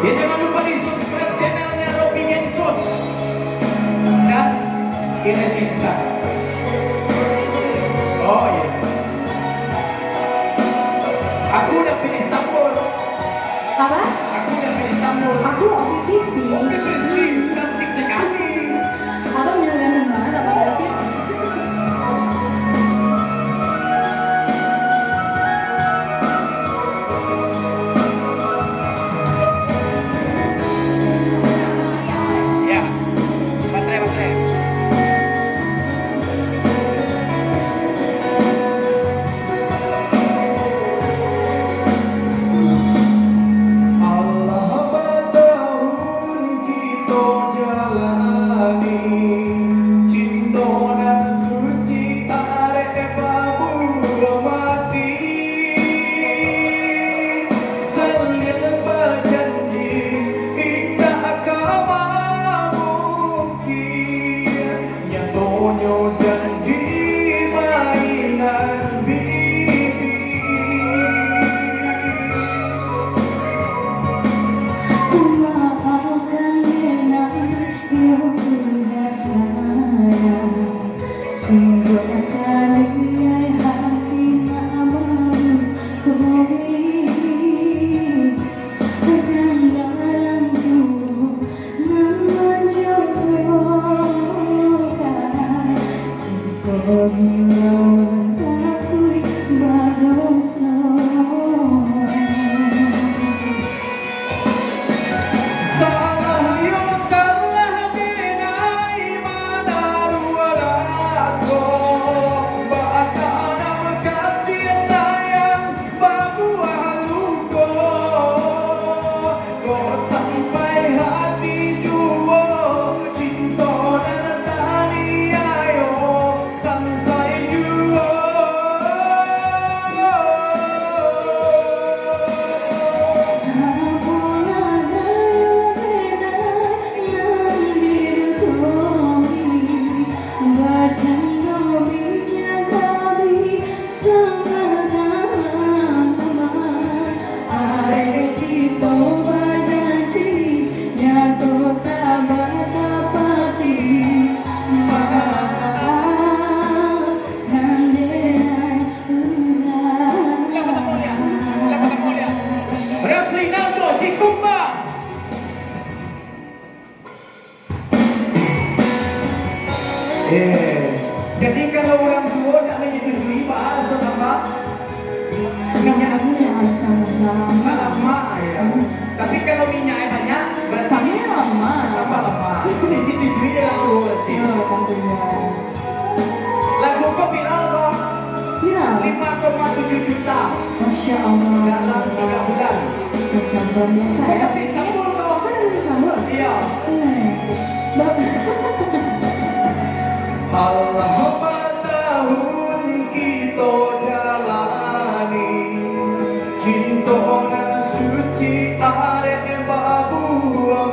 Ya jangan lupa di subscribe channelnya Robby Gensos dan Irenika. Oh iya. Aku udah pilih Istanbul. Apa? Aku udah pilih Istanbul. Aku Opi Kristi. Oke Kristi, cantik sekali. Abang bilang ganteng banget, apa berarti? Ya, baterai. Allah bertahun kita jalani, cinta dan suci arek babu mati. Salin berjanji indah kama mungkin, nyatanya janji mainan bibi. Maafkan enak yang tidak sayang. Sungguh kaliai hati abang kembali. Dan dalam tubuh menjodohkan cinta bila mentakui berdosa. Salah yo salah binai mana dua raso, bakana kasih sayang babu haluko, kau sampai hati jua cinta dan tani ayo sampai jua. Reflinando si Kumba. Jadi kalau orang tua tak menyetujui bahasa sama minyak lama ya. Tapi kalau minyaknya banyak berarti tambah lama. Disetujui orang tua berarti. Lagu kau viral kok 5,7 juta Masya Allah. dalam 3 bulan. Masya Allah biasa ya. Tapi Istanbul kok. Kan ada di Istanbul? Iya. Bapak. Allah bertahun kita jalani, cinta dan suci arek babu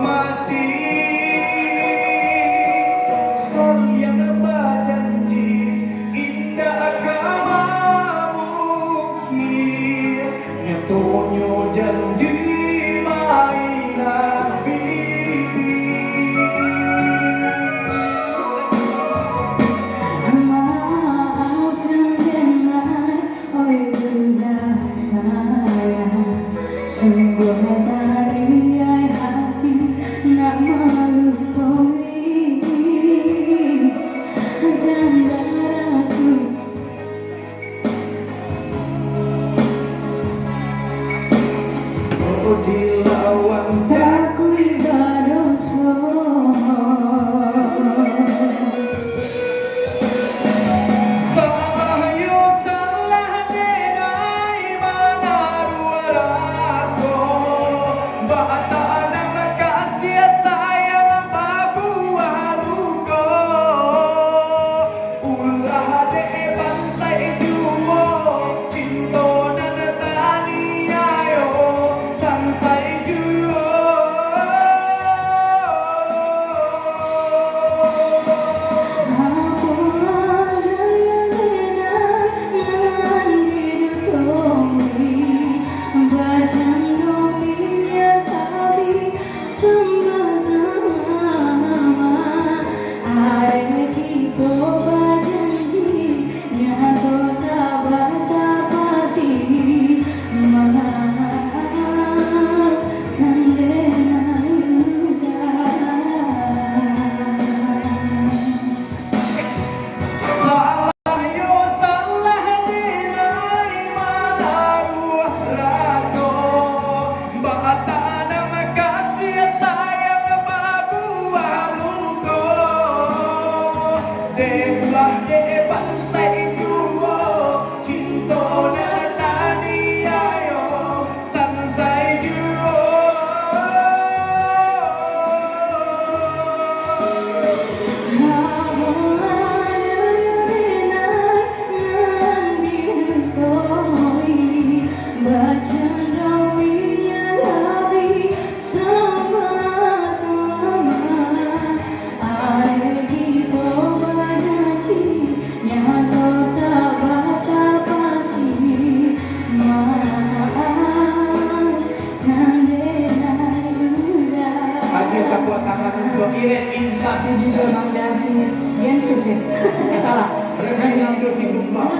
mati. Yang berjanji indah kama mungkin, nyatanya janji mainan bibi. Fadil kekuatan untuk Iren Intan. Dan juga Bang David Gensus ya. Salah. Revenue si Kumba.